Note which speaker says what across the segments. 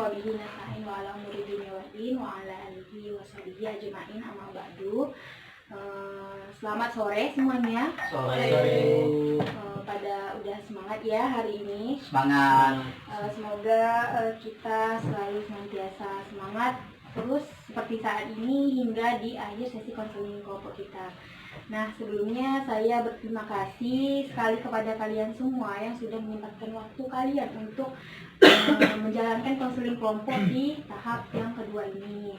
Speaker 1: wa bihi nasta'in wa ala umuri dunya waddin wa ala alihi wa sahbihi ajma'in amma ba'du. Selamat sore semuanya.
Speaker 2: Sore.
Speaker 1: Pada udah semangat ya hari ini.
Speaker 2: Semangat.
Speaker 1: Semoga kita selalu senantiasa semangat terus seperti saat ini hingga di akhir sesi konseling kelompok kita. Nah, sebelumnya saya berterima kasih sekali kepada kalian semua yang sudah menyempatkan waktu kalian untuk menjalankan konseling kelompok di tahap yang kedua ini.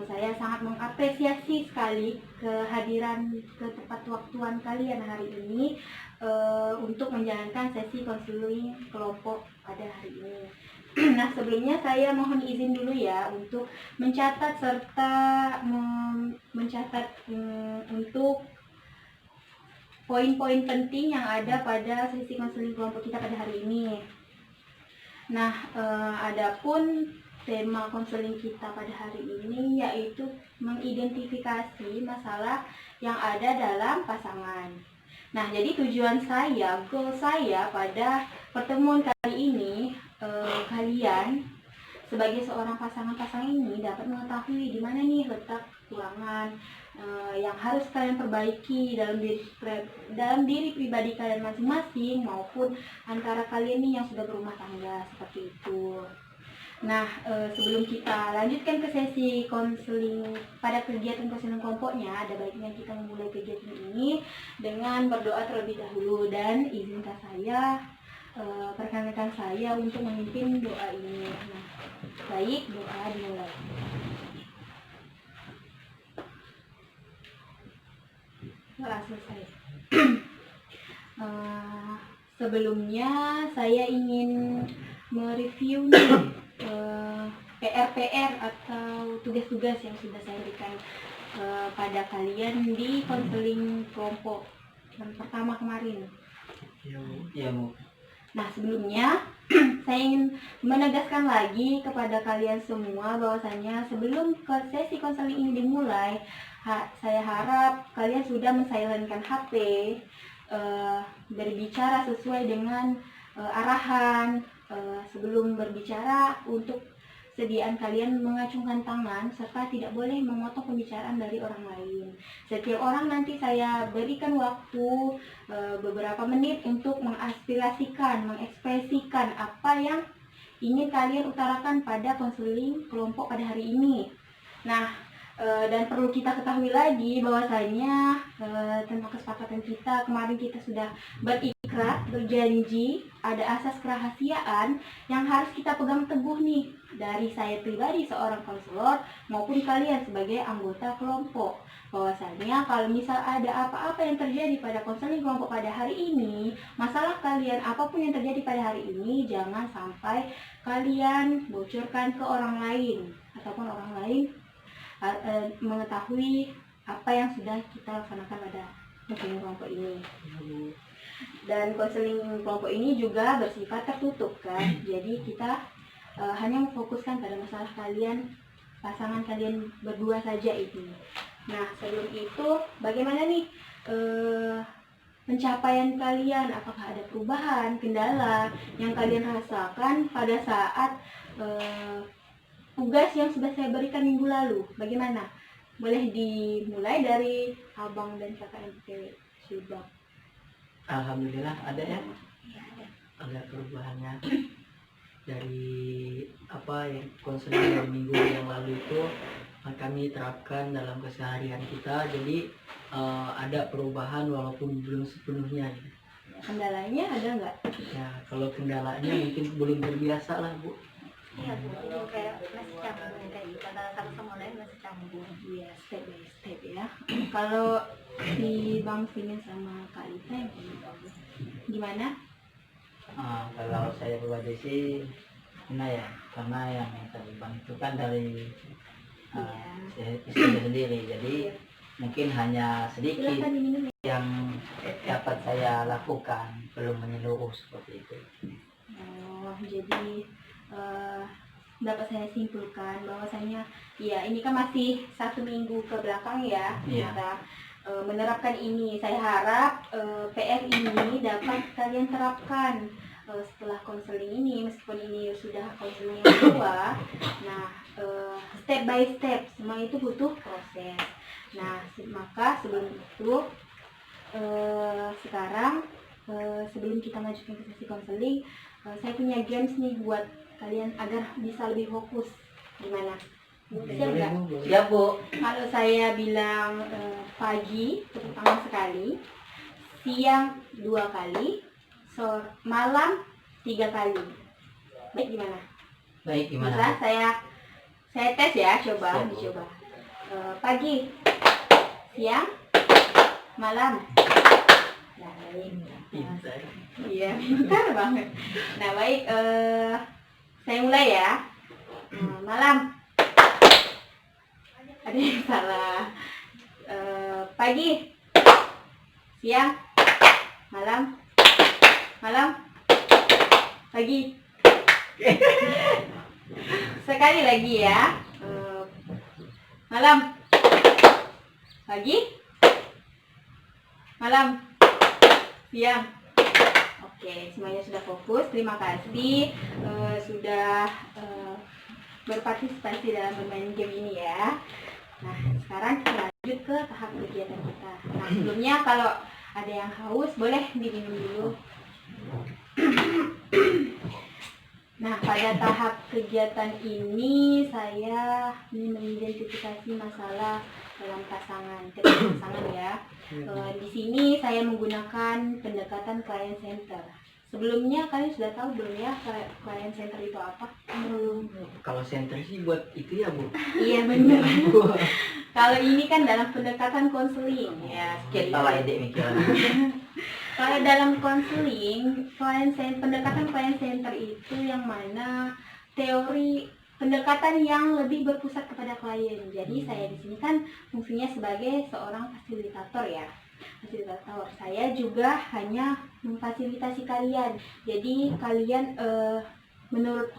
Speaker 1: Saya sangat mengapresiasi sekali kehadiran ke tepat waktuan kalian hari ini untuk menjalankan sesi konseling kelompok pada hari ini. Nah, sebelumnya saya mohon izin dulu ya untuk mencatat serta mencatat untuk poin-poin penting yang ada pada sesi konseling kelompok kita pada hari ini. Nah, adapun tema konseling kita pada hari ini yaitu mengidentifikasi masalah yang ada dalam pasangan. Nah, jadi tujuan saya, goal saya pada pertemuan kali ini, kalian sebagai seorang pasangan ini dapat mengetahui di mana nih letak kekurangan yang harus kalian perbaiki dalam diri pribadi kalian masing-masing maupun antara kalian nih yang sudah berumah tangga seperti itu. Nah, sebelum kita lanjutkan ke sesi konseling pada kegiatan konseling kelompoknya, ada baiknya kita memulai kegiatan ini dengan berdoa terlebih dahulu, dan izinkan saya, perkenankan saya untuk memimpin doa ini. Nah, baik, doa dimulai. Telah selesai. Sebelumnya saya ingin mereview nih PR-PR atau tugas-tugas yang sudah saya berikan pada kalian di konseling kelompok yang pertama kemarin.
Speaker 2: Iya, Bu.
Speaker 1: Nah, sebelumnya saya ingin menegaskan lagi kepada kalian semua bahwasanya sebelum sesi konseling ini dimulai, saya harap kalian sudah mensilentkan HP, berbicara sesuai dengan arahan. Sebelum berbicara, untuk sediaan kalian mengacungkan tangan serta tidak boleh memotong pembicaraan dari orang lain. Setiap orang nanti saya berikan waktu beberapa menit untuk mengaspirasikan, mengekspresikan apa yang ingin kalian utarakan pada konseling kelompok pada hari ini. Nah, dan perlu kita ketahui lagi bahwasanya tentang kesepakatan kita kemarin, kita sudah berikrar, berjanji, ada asas kerahasiaan yang harus kita pegang teguh nih, dari saya pribadi seorang konselor maupun kalian sebagai anggota kelompok, bahwasanya kalau misal ada apa-apa yang terjadi pada konseling kelompok pada hari ini, masalah kalian apapun yang terjadi pada hari ini, jangan sampai kalian bocorkan ke orang lain ataupun orang lain mengetahui apa yang sudah kita laksanakan pada konseling kelompok ini. Dan konseling kelompok ini juga bersifat tertutup kan, jadi kita hanya memfokuskan pada masalah kalian, pasangan kalian berdua saja ini. Nah, sebelum itu bagaimana nih pencapaian kalian? Apakah ada perubahan, kendala yang kalian rasakan pada saat tugas yang sudah saya berikan minggu lalu? Bagaimana? Boleh dimulai dari abang dan kakak MPW Subang.
Speaker 2: Alhamdulillah ada ya.
Speaker 1: Iya, ada.
Speaker 2: Ada perubahannya dari apa yang konseling dari minggu yang lalu itu kami terapkan dalam keseharian kita. Jadi ada perubahan walaupun belum sepenuhnya.
Speaker 1: Kendalanya ada nggak?
Speaker 2: Ya, kalau kendalanya mungkin belum terbiasa lah, Bu.
Speaker 1: Iya, Bu, ini kayak masih campur, kayak gitu, antara satu sama lain masih campur. Iya, step by step ya. Kalau di Bang Simin sama Kak Lita gimana?
Speaker 2: Kalau saya pribadi sih, ya, karena yang tadi Bang itu kan dari istri sendiri, jadi mungkin hanya sedikit
Speaker 1: Silakan diminum ya.
Speaker 2: yang dapat saya lakukan, belum menyeluruh seperti itu.
Speaker 1: Oh, jadi dapat saya simpulkan bahwasanya ya ini kan masih 1 minggu ke belakang ya, kita menerapkan ini. Saya harap PR ini dapat kalian terapkan setelah konseling ini, meskipun ini sudah konseling yang kedua, nah step by step semua itu butuh proses. Nah maka sebelum itu sekarang sebelum kita lanjutkan ke sesi konseling, saya punya games nih buat kalian agar bisa lebih fokus. Gimana? Siap nggak?
Speaker 2: Siap, Bu.
Speaker 1: Kalau saya bilang pagi pertama sekali, siang 2 kali, malam 3 kali. Baik, gimana?
Speaker 2: Baik,
Speaker 1: Bisa
Speaker 2: gimana?
Speaker 1: saya tes ya, coba
Speaker 2: Siap, Bu.
Speaker 1: dicoba. Pagi, siang, malam. Nah, baik.
Speaker 2: Pintar.
Speaker 1: Iya, pintar banget. Nah, baik, saya mulai ya. Malam. Ada yang salah. Pagi, siang, malam, pagi. Sekali lagi ya. Malam, pagi, malam, siang. Oke, semuanya sudah fokus. Terima kasih sudah berpartisipasi dalam bermain game ini ya. Nah, sekarang kita lanjut ke tahap kegiatan kita. Nah, sebelumnya kalau ada yang haus boleh diminum dulu. Nah, pada tahap kegiatan ini saya ingin mengidentifikasi masalah dalam pasangan, ketika pasangan ya. Di sini saya menggunakan pendekatan client center. Sebelumnya kalian sudah tahu belum ya client center itu apa?
Speaker 2: Kalau center sih buat itu ya, Bu.
Speaker 1: Iya benar. Kalau ini kan dalam pendekatan konseling ya.
Speaker 2: Kita lah ide mikiran.
Speaker 1: Kalau dalam konseling, pendekatan client center itu yang mana teori pendekatan yang lebih berpusat kepada klien. Jadi saya di sini kan fungsinya sebagai seorang fasilitator ya. Fasilitator. Saya juga hanya memfasilitasi kalian. Jadi kalian menurut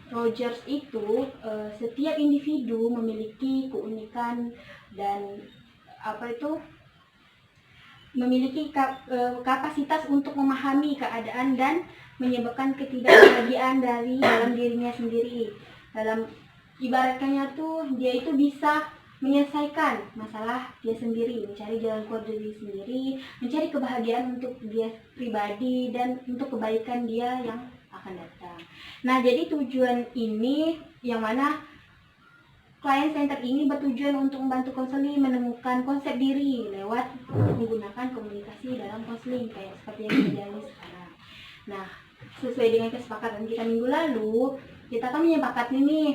Speaker 1: Rogers itu setiap individu memiliki keunikan dan memiliki kapasitas untuk memahami keadaan dan menyebabkan ketidakbahagiaan dari dalam dirinya sendiri. Dalam ibaratnya tuh dia itu bisa menyelesaikan masalah dia sendiri, mencari jalan keluar diri sendiri, mencari kebahagiaan untuk dia pribadi dan untuk kebaikan dia yang akan datang. Nah, jadi tujuan ini yang mana client center ini bertujuan untuk membantu konseling menemukan konsep diri lewat menggunakan komunikasi dalam konseling kayak seperti yang kita jalani sekarang. Nah, sesuai dengan kesepakatan kita minggu lalu, kita kan menyepakati nih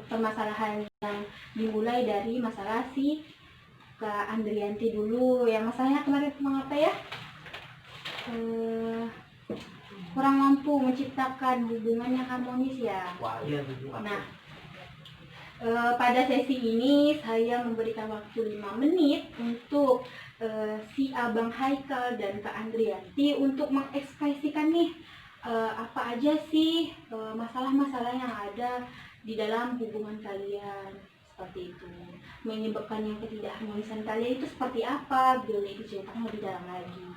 Speaker 1: permasalahan yang dimulai dari masalah si Kak Andrianti dulu. Yang masalahnya kemarin tentang apa ya? Kurang mampu menciptakan hubungan yang harmonis ya. Nah, pada sesi ini saya memberikan waktu 5 menit untuk si Abang Haikal dan Kak Andrianti untuk mengekspresikan nih apa aja sih masalah-masalah yang ada di dalam hubungan kalian, seperti itu. Menyebabkan yang ketidakharmonisan kalian itu seperti apa, boleh diceritakan lebih dalam lagi.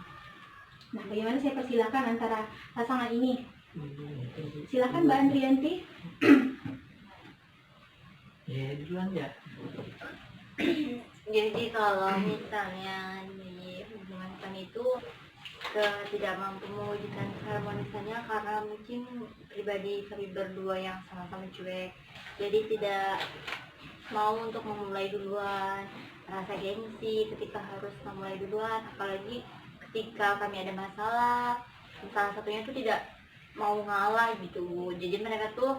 Speaker 1: Nah, bagaimana saya persilakan antara pasangan ini? Silakan Mbak Andrianti.
Speaker 2: Ya, duluan ya.
Speaker 3: Jadi kalau misalnya di hubungan kami itu tidak mampu mewujudkan keharmonisannya karena mungkin pribadi kami berdua yang sama-sama cuek, jadi tidak mau untuk memulai duluan, rasa gengsi ketika harus memulai duluan, apalagi ketika kami ada masalah, salah satunya tuh tidak mau ngalah gitu. Jadi mereka tuh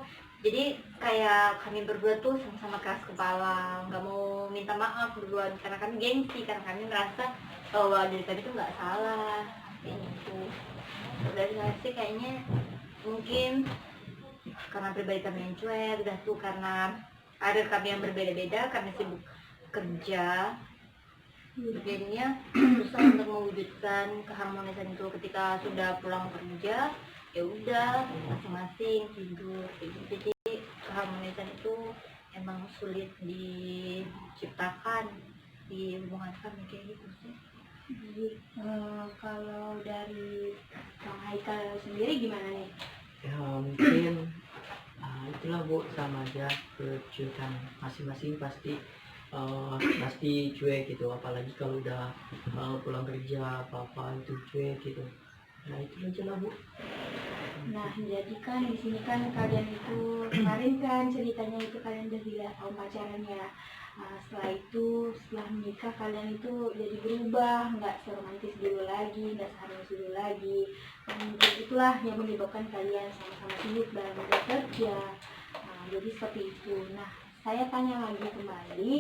Speaker 3: kayak kami berdua tuh sama-sama keras kepala, nggak mau minta maaf duluan karena kami gengsi, karena kami merasa bahwa diri kami tuh nggak salah kayak gitu. Dari saya sih kayaknya mungkin karena pribadi kami yang cuek, udah tuh karena ada kami yang berbeda-beda, kami sibuk kerja, jadinya susah untuk mewujudkan keharmonisan itu. Ketika sudah pulang kerja, ya udah masing-masing tidur kayak gitu. Jadi keharmonisan itu emang sulit diciptakan di hubungan kami kayak gitu sih.
Speaker 1: Jadi kalau dari Bang Haikal sendiri gimana nih?
Speaker 2: Ya mungkin itulah Bu, sama aja kecuekan masing-masing pasti pasti cuek gitu, apalagi kalau udah pulang kerja apa-apa itu cuek gitu. Nah itu aja lah Bu.
Speaker 1: Nah, jadi kan di sini kan kalian itu kemarin kan ceritanya itu kalian udah 3 tahun pacarannya. Setelah itu, setelah menikah kalian itu jadi berubah, nggak seromantis dulu lagi, nggak seharmonis dulu lagi. Dan mungkin itulah yang menyebabkan kalian sama-sama sibuk dalam bekerja. Jadi seperti itu. Nah, saya tanya lagi kembali,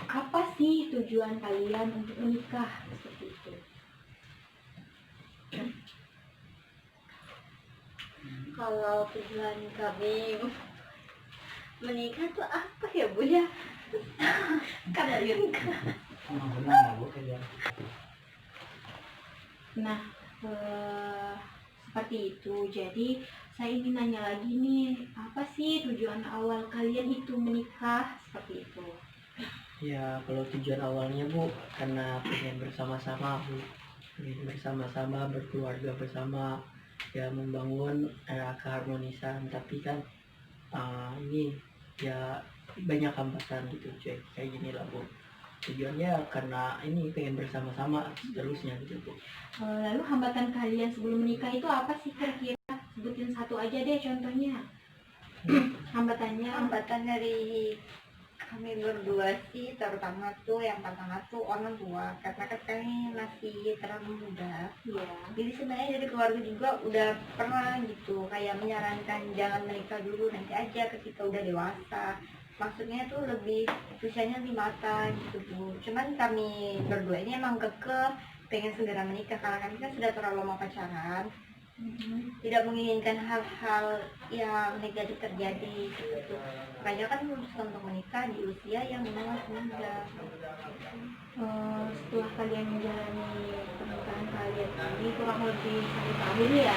Speaker 1: apa sih tujuan kalian untuk menikah seperti itu?
Speaker 3: Kalau tujuan kami menikah tuh apa ya Bu ya? Kalian
Speaker 2: Benar nggak Bu kalian?
Speaker 1: Nah, seperti itu. Jadi saya ingin nanya lagi nih, apa sih tujuan awal kalian itu menikah seperti itu?
Speaker 2: Ya kalau tujuan awalnya Bu karena pengen bersama-sama Bu, pengen bersama-sama berkeluarga bersama, ya membangun keharmonisan, tapi kan ini ya banyak hambatan gitu cuy, kayak gini lah Bu. Tujuannya karena ini pengen bersama-sama seterusnya gitu Bu.
Speaker 1: Lalu hambatan kalian sebelum menikah itu apa sih kira-kira? Sebutin satu aja deh contohnya. Hambatannya.
Speaker 3: hambatan dari kami berdua sih, terutama tuh yang pertama tuh orang tua, karena kan kami masih terlalu muda.
Speaker 1: Iya.
Speaker 3: Jadi sebenarnya dari keluarga juga udah pernah gitu kayak menyarankan jangan menikah dulu, nanti aja ketika udah dewasa. Maksudnya tuh lebih usianya lebih matang gitu Bu. Cuman kami berdua ini emang kekeh pengen segera menikah karena kami kan sudah terlalu lama pacaran, tidak menginginkan hal-hal yang negatif terjadi gitu. Makanya kan memutuskan untuk menikah di usia yang memang masih muda.
Speaker 1: Setelah kalian menjalani pernikahan kalian ini kurang lebih 1 tahun ya,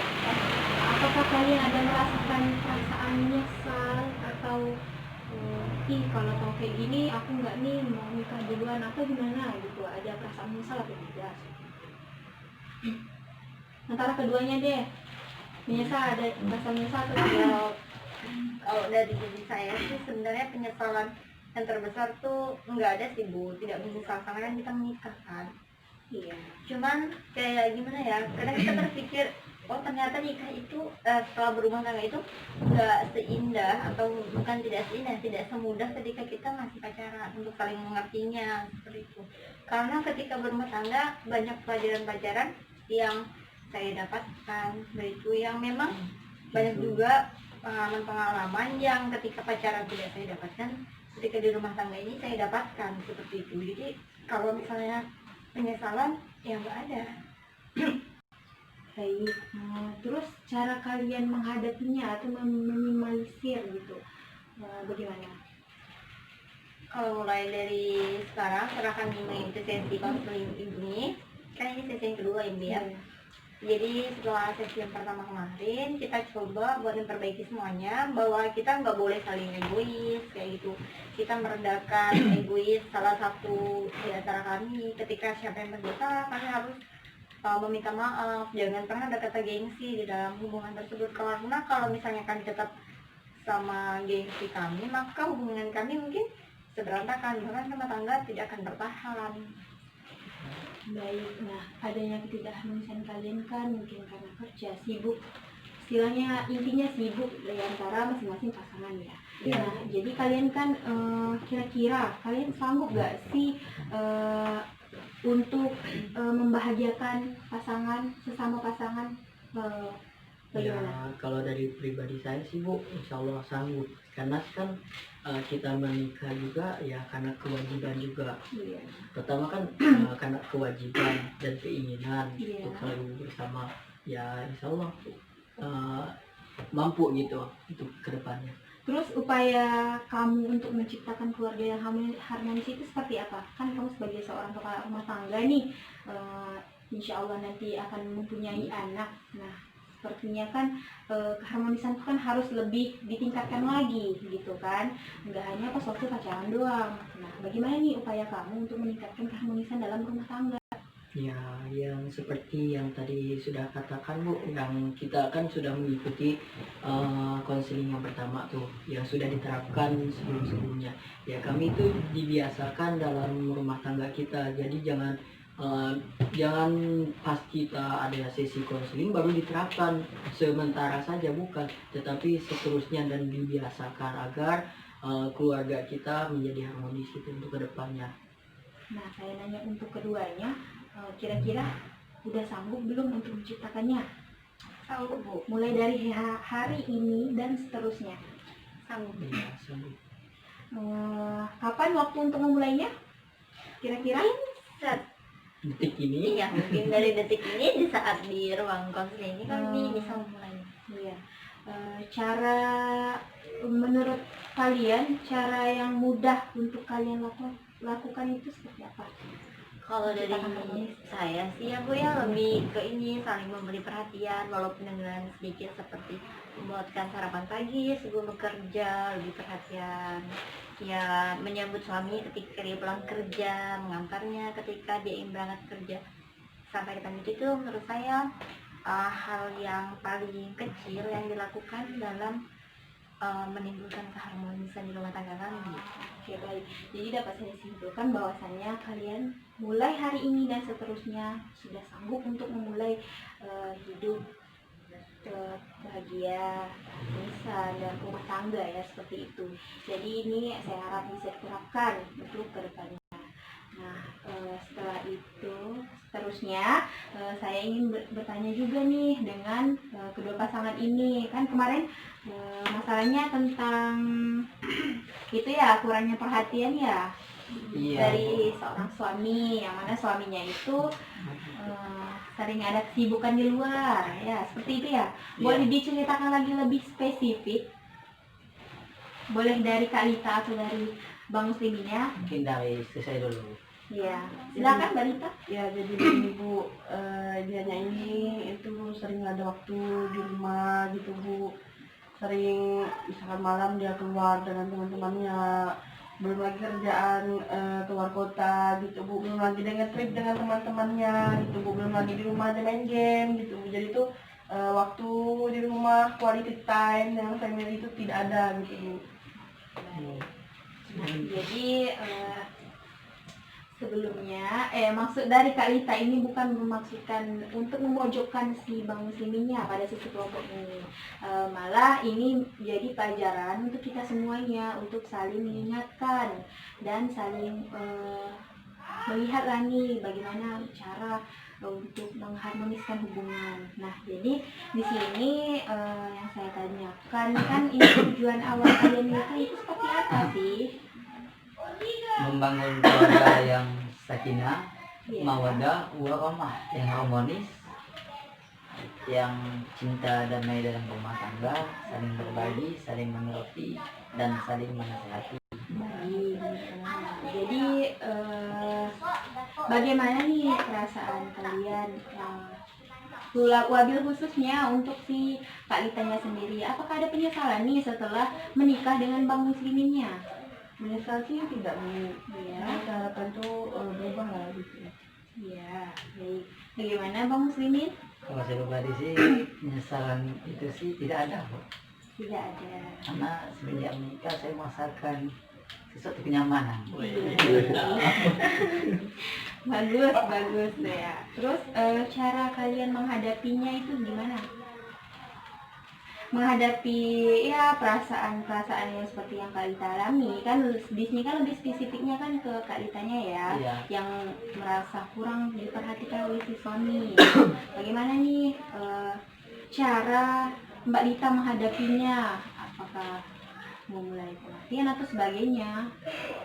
Speaker 1: apakah kalian ada merasakan perasaan nyesal atau ih kalau tahu kayak gini aku nggak nih mau nikah duluan atau gimana gitu, ada perasaan nyesal atau tidak? Antara keduanya deh, menyesal, ada perasaan nyesal atau tidak?
Speaker 3: Kalau dari diri saya sih sebenarnya penyesalan yang terbesar tuh nggak ada sih Bu, tidak menyesal karena kan kita menikah kan.
Speaker 1: Iya.
Speaker 3: Cuman kayak gimana ya, kadang kita berpikir oh ternyata nikah itu setelah berumah tangga itu nggak seindah, atau bukan tidak seindah, tidak semudah ketika kita masih pacaran untuk saling mengertinya seperti itu. Karena ketika berumah tangga banyak pelajaran-pelajaran yang saya dapatkan seperti itu, yang memang banyak juga pengalaman-pengalaman yang ketika pacaran tidak saya dapatkan, ketika di rumah tangga ini saya dapatkan seperti itu. Jadi kalau misalnya penyesalan ya nggak ada.
Speaker 1: Baik, terus cara kalian menghadapinya atau meminimalisir gitu, bagaimana?
Speaker 3: Kalau mulai dari sekarang setelah kami mengikuti sesi konseling ini, kan ini sesi yang kedua ya Bu ya. Jadi setelah sesi yang pertama kemarin kita coba buat memperbaiki semuanya, bahwa kita nggak boleh saling egois kayak gitu. Kita meredakan egois salah satu di antara kami. Ketika siapa yang berdosa, kami harus meminta maaf. Jangan pernah ada kata gengsi di dalam hubungan tersebut, karena kalau misalnya kami tetap sama gengsi kami, maka hubungan kami mungkin seberantakan, bahkan rumah tangga tidak akan bertahan.
Speaker 1: Baik, nah adanya ketidakharmonisan kalian kan mungkin karena kerja, sibuk, istilahnya intinya sibuk di antara masing-masing pasangan ya.
Speaker 2: Iya.
Speaker 1: Nah, jadi kalian kan kira-kira kalian sanggup gak sih untuk membahagiakan pasangan, sesama pasangan, bagaimana?
Speaker 2: Ya kalau dari pribadi saya sih Bu, insya Allah sanggup, karena kan kita menikah juga ya karena kewajiban juga.
Speaker 1: Iya.
Speaker 2: Pertama kan karena kewajiban dan keinginan
Speaker 1: Iya.
Speaker 2: untuk selalu bersama, ya insya Allah mampu gitu untuk kedepannya.
Speaker 1: Terus upaya kamu untuk menciptakan keluarga yang harmonis itu seperti apa? Kan kamu sebagai seorang kepala rumah tangga nih, insya Allah nanti akan mempunyai anak. Nah, sepertinya kan keharmonisan itu kan harus lebih ditingkatkan lagi gitu kan. Nggak hanya pas waktu pacaran doang. Nah, bagaimana nih upaya kamu untuk meningkatkan keharmonisan dalam rumah tangga?
Speaker 2: Ya, yang seperti yang tadi sudah katakan Bu, yang kita kan sudah mengikuti konseling yang pertama tuh, yang sudah diterapkan sebelum-sebelumnya. Ya, kami itu dibiasakan dalam rumah tangga kita. Jadi jangan pas kita ada sesi konseling baru diterapkan sementara saja, bukan, tetapi seterusnya dan dibiasakan agar keluarga kita menjadi harmonis itu untuk kedepannya.
Speaker 1: Nah, saya nanya untuk keduanya, kira-kira udah sanggup belum untuk menciptakannya?
Speaker 3: Sanggup Bu,
Speaker 1: Mulai dari hari ini dan seterusnya.
Speaker 3: sanggup.
Speaker 2: Ya, sanggup.
Speaker 1: Kapan waktu untuk memulainya? Kira-kira?
Speaker 3: Saat
Speaker 2: Detik ini
Speaker 3: iya, mungkin dari detik ini di saat di ruang konseling ini kami bisa memulai.
Speaker 1: Iya. Cara menurut kalian, cara yang mudah untuk kalian lakukan itu seperti apa?
Speaker 3: Kalau dari
Speaker 1: Menciptakan harmonis.
Speaker 3: saya sih ya Bu ya, lebih ke ini saling memberi perhatian walaupun dengan sedikit, seperti membuatkan sarapan pagi sebelum bekerja, lebih perhatian. Ya, menyambut suami ketika dia pulang kerja, mengantarnya ketika dia ingin berangkat kerja. Sampai ke itu menurut saya hal yang paling kecil yang dilakukan dalam menimbulkan keharmonisan di rumah tangga kami.
Speaker 1: Oke, baik. Jadi dapat saya simpulkan bahwasannya kalian mulai hari ini dan seterusnya sudah sanggup untuk memulai hidup bahagia, harmonisan dan rumah tangga ya, seperti itu. Jadi ini saya harap bisa diterapkan untuk kedepannya. Nah, setelah itu seterusnya saya ingin bertanya juga nih dengan kedua pasangan ini. Kan kemarin masalahnya tentang itu ya, kurangnya perhatian ya dari seorang suami, yang mana suaminya itu sering ada kesibukan di luar ya, seperti itu ya. Boleh diceritakan lagi lebih spesifik? Boleh dari Kak Lita atau dari Bang Musliminnya?
Speaker 2: mungkin dari saya dulu.
Speaker 1: Iya, silakan Mbak Lita.
Speaker 4: Ya, jadi begini Bu, dianya ini itu sering ada waktu di rumah gitu Bu. Sering misalkan malam dia keluar dengan teman-temannya, belum lagi kerjaan keluar kota gitu Bu, belum lagi dengan trip dengan teman-temannya gitu Bu, belum lagi di rumah aja main game gitu Bu. Jadi tuh waktu di rumah quality time dengan family itu tidak ada gitu Bu.
Speaker 1: Jadi sebelumnya, maksud dari Kak Lita ini bukan memaksudkan untuk memojokkan si Bang Musliminnya pada sisi kelompok ini. Malah ini jadi pelajaran untuk kita semuanya, untuk saling mengingatkan dan saling melihat lagi bagaimana cara untuk mengharmoniskan hubungan. Nah, jadi di sini yang saya tanyakan kan, ini tujuan awal kalian itu seperti apa sih?
Speaker 5: Membangun keluarga yang sakinah,
Speaker 1: Iya.
Speaker 5: mawaddah, warahmah, yang harmonis, yang cinta damai dalam rumah tangga, saling berbagi, saling mengerti, dan saling menasihati.
Speaker 1: Baik. Jadi bagaimana nih perasaan kalian, wabil khususnya untuk si Kak Litanya sendiri? Apakah ada penyesalan nih setelah menikah dengan Bang Musliminnya?
Speaker 4: Menyesal sih tidak Bu.
Speaker 1: Iya.
Speaker 4: Kita harapkan tuh berubah lah gitu.
Speaker 1: Iya, baik. Bagaimana Bang Muslimin?
Speaker 5: Kalau saya pribadi sih, penyesalan itu sih tidak ada, Bu.
Speaker 1: Tidak ada.
Speaker 5: Karena semenjak menikah saya merasakan sesuatu kenyamanan.
Speaker 1: Bagus, bagus ya. Terus cara kalian menghadapinya itu gimana? Menghadapi ya perasaan-perasaan yang seperti yang Kak Lita alami, kan di sini kan lebih spesifiknya kan ke Kak Litanya ya,
Speaker 5: Iya.
Speaker 1: yang merasa kurang diperhatikan oleh si suami. Bagaimana nih cara Mbak Lita menghadapinya? Apakah mau mulai pengertian atau sebagainya?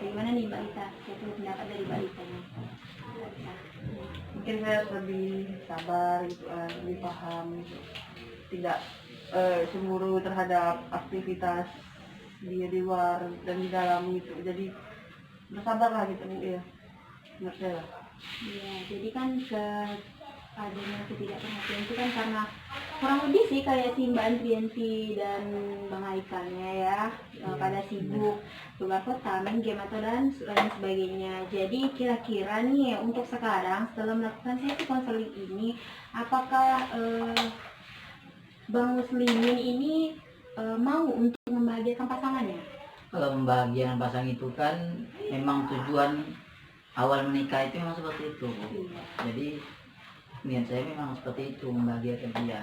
Speaker 1: Bagaimana nih Mbak Lita? Itu pendapat dari Mbak Lita nih. Mbak Lita.
Speaker 4: Mungkin saya harus lebih sabar gitu, lebih paham gitu. Tidak cemburu terhadap aktivitas dia di luar dan di dalam gitu. Jadi bersabarlah gitu Bu ya. Menurut saya lah.
Speaker 1: Iya, jadi kan adanya ketidakperhatian itu kan karena kurang lebih sih kayak si Mbak Andrianti dan Bang Haikalnya ya, pada sibuk keluar kota, main game atau dan lain sebagainya. Jadi kira-kira nih untuk sekarang setelah melakukan sesi konseling ini, apakah Bang Muslimin ini mau untuk membahagiakan pasangannya?
Speaker 5: Kalau membahagiakan pasangan itu kan memang tujuan awal menikah itu memang seperti itu.
Speaker 1: Iya.
Speaker 5: Jadi niat saya memang seperti itu, membahagiakan dia.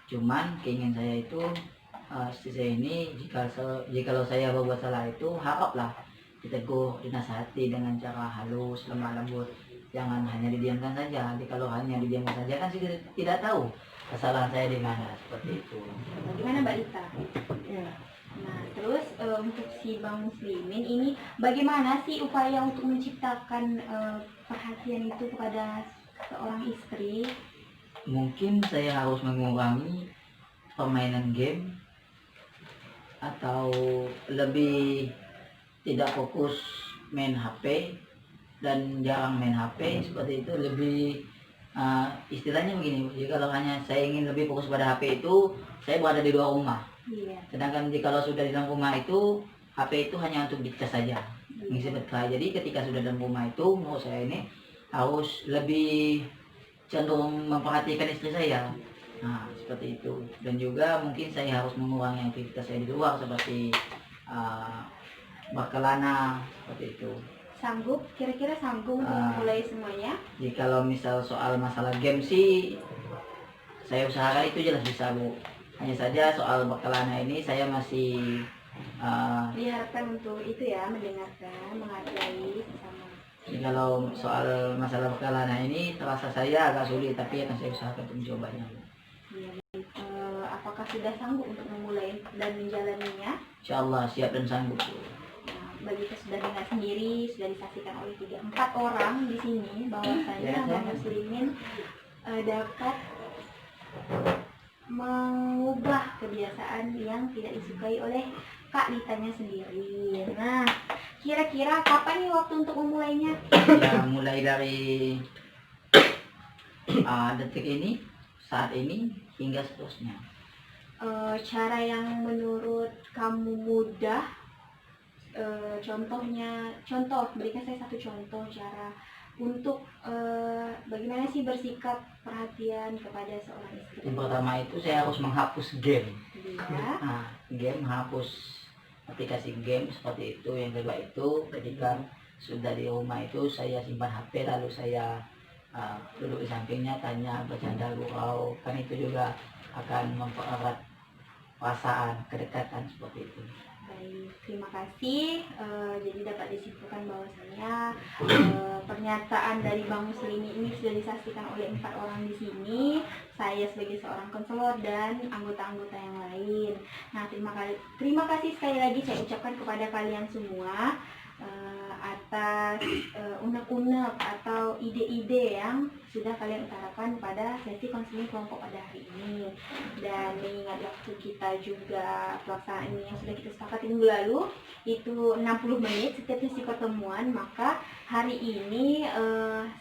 Speaker 5: Cuman keinginan saya itu istri saya ini jikalau saya berbuat salah itu haraplah ditegur, dinasihati dengan cara halus, lemah lembut. Jangan hanya didiamkan saja. Jadi kalau hanya didiamkan saja kan saya tidak tahu kesalahan saya di mana, seperti itu.
Speaker 1: Bagaimana Mbak Lita?
Speaker 4: Iya.
Speaker 1: Nah, terus untuk si Bang Muslimin ini bagaimana sih upaya untuk menciptakan perhatian itu kepada seorang istri?
Speaker 5: Mungkin saya harus mengurangi permainan game atau lebih tidak fokus main HP dan jarang main HP, seperti itu. Lebih istilahnya begini, jika kalau hanya saya ingin lebih fokus pada HP itu, saya berada di luar rumah.
Speaker 1: Iya.
Speaker 5: Sedangkan jika sudah di dalam rumah itu, HP itu hanya untuk dicas saja, mengisi baterai. Jadi ketika sudah dalam rumah itu, menurut saya ini harus lebih cenderung memperhatikan istri saya. Nah, seperti itu. Dan juga mungkin saya harus mengurangi aktivitas saya di luar seperti berkelana, seperti itu.
Speaker 1: Sanggup? Kira-kira sanggup untuk memulai semuanya?
Speaker 5: Jikalau misal soal masalah game sih, saya usahakan itu jelas bisa, Bu. Hanya saja soal berkelana ini saya masih
Speaker 1: Diharapkan untuk itu ya, mendengarkan, menghargai sesama.
Speaker 5: jikalau soal masalah berkelana ini terasa saya agak sulit, tapi akan saya usahakan untuk mencobanya.
Speaker 1: Iya, baik. Apakah sudah sanggup untuk memulai dan menjalaninya?
Speaker 5: Insyaallah siap dan sanggup, Bu.
Speaker 1: Nah, bagi kita sudah dengar sendiri, sudah disaksikan oleh 4 orang di sini bahwasanya
Speaker 5: Ya,
Speaker 1: Bang Muslimin dapat mengubah kebiasaan yang tidak disukai oleh Kak Litanya sendiri. Nah, kira-kira kapan nih waktu untuk memulainya?
Speaker 5: Ya, mulai dari detik ini, saat ini, hingga seterusnya.
Speaker 1: Cara yang menurut kamu mudah, contoh, berikan saya satu contoh cara untuk bagaimana sih bersikap perhatian kepada seorang istri.
Speaker 5: Yang pertama itu saya harus menghapus game.
Speaker 1: Iya.
Speaker 5: Game, menghapus aplikasi game seperti itu. Yang kedua itu ketika sudah di rumah itu saya simpan HP, lalu saya duduk di sampingnya, tanya, bercanda, gurau. Kan itu juga akan mempererat perasaan, kedekatan, seperti itu.
Speaker 1: Baik, terima kasih. Jadi dapat disimpulkan bahwasanya pernyataan dari Bang Muslimin ini sudah disaksikan oleh 4 orang di sini. Saya sebagai seorang konselor dan anggota-anggota yang lain. Nah, terima kasih sekali lagi saya ucapkan kepada kalian semua atas unek-unek atau ide-ide yang sudah kalian utarakan pada sesi konseling kelompok pada hari ini. Dan mengingat waktu kita juga pelaksanaan ini yang sudah kita sepakati minggu lalu itu 60 menit setiap sesi pertemuan, maka hari ini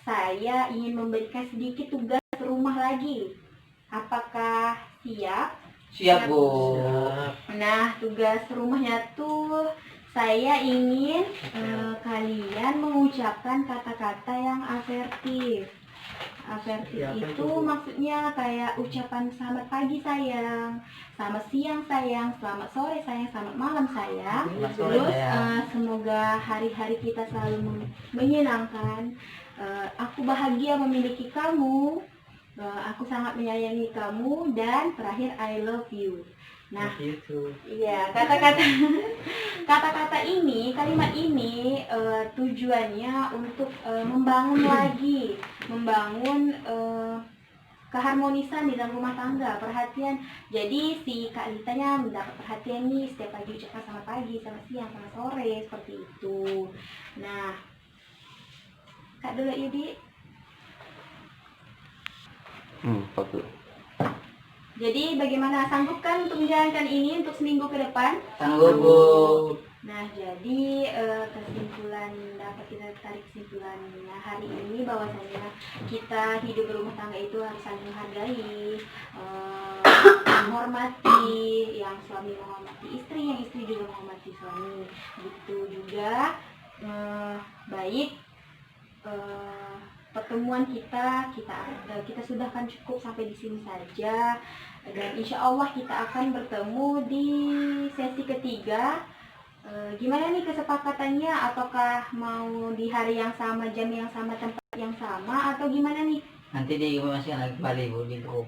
Speaker 1: saya ingin memberikan sedikit tugas rumah lagi. Apakah siap?
Speaker 5: Siap, Bu.
Speaker 1: Nah, tugas rumahnya tuh saya ingin kalian mengucapkan kata-kata yang asertif. Asertif
Speaker 2: Ya, apa
Speaker 1: itu
Speaker 2: itu, Bu?
Speaker 1: maksudnya kayak ucapan selamat pagi sayang, selamat siang sayang, selamat sore sayang, selamat malam sayang.
Speaker 5: Selamat sore,
Speaker 1: Terus
Speaker 5: sayang.
Speaker 1: semoga hari-hari kita selalu menyenangkan. Aku bahagia memiliki kamu. Aku sangat menyayangi kamu, dan terakhir I love you. Nah,
Speaker 2: Itu.
Speaker 1: iya, kata-kata ini, kalimat ini tujuannya untuk membangun lagi, membangun keharmonisan di dalam rumah tangga, perhatian. Jadi si Kak Litanya mendapat perhatian nih, setiap pagi ucapkan selamat pagi, selamat siang, selamat sore, seperti itu. Nah, Kak dulu Yudi.
Speaker 6: Betul.
Speaker 1: Jadi bagaimana, sanggup kan untuk menjalankan ini untuk seminggu ke depan?
Speaker 5: Sanggup, Bu.
Speaker 1: Nah, jadi kesimpulan dapat kita tarik kesimpulannya hari ini bahwasanya kita hidup berumah tangga itu harus saling menghargai, menghormati, yang suami menghormati istri, yang istri juga menghormati suami. Begitu juga baik pertemuan kita sudahkan cukup sampai di sini saja, dan insya Allah kita akan bertemu di sesi ketiga. Gimana nih kesepakatannya? Apakah mau di hari yang sama, jam yang sama, tempat yang sama, atau gimana nih?
Speaker 5: Nanti diinformasikan lagi kembali Bu di grup.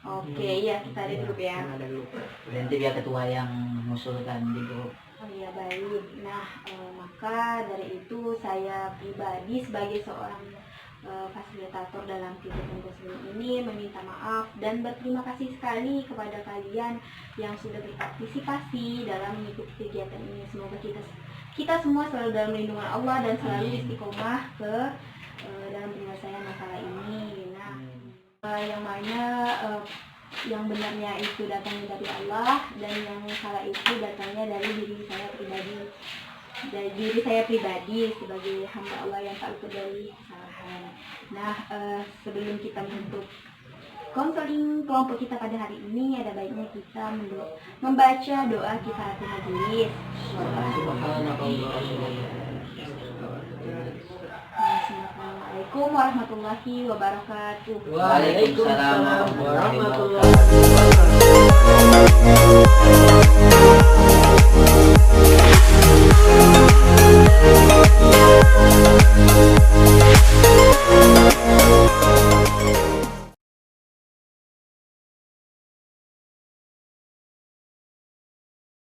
Speaker 1: Oke, ya kita ada grup ya.
Speaker 2: Ada grup.
Speaker 5: Nanti biar ketua yang mengusulkan di grup.
Speaker 1: Oh iya, baik. Nah, maka dari itu saya pribadi sebagai seorang fasilitator dalam kegiatan konseling ini meminta maaf dan berterima kasih sekali kepada kalian yang sudah berpartisipasi dalam mengikuti kegiatan ini. Semoga kita semua selalu dalam lindungan Allah dan selalu istiqomah dalam penyelesaian masalah ini. Nah, yang mana yang benarnya itu datangnya dari Allah dan yang salah itu datangnya dari diri saya pribadi sebagai hamba Allah yang tak luput dari kesalahan. Nah, sebelum kita menutup konseling kelompok kita pada hari ini, ada baiknya kita membaca doa kifaratul majelis. Assalamualaikum warahmatullahi wabarakatuh.
Speaker 2: Waalaikumsalam warahmatullahi wabarakatuh.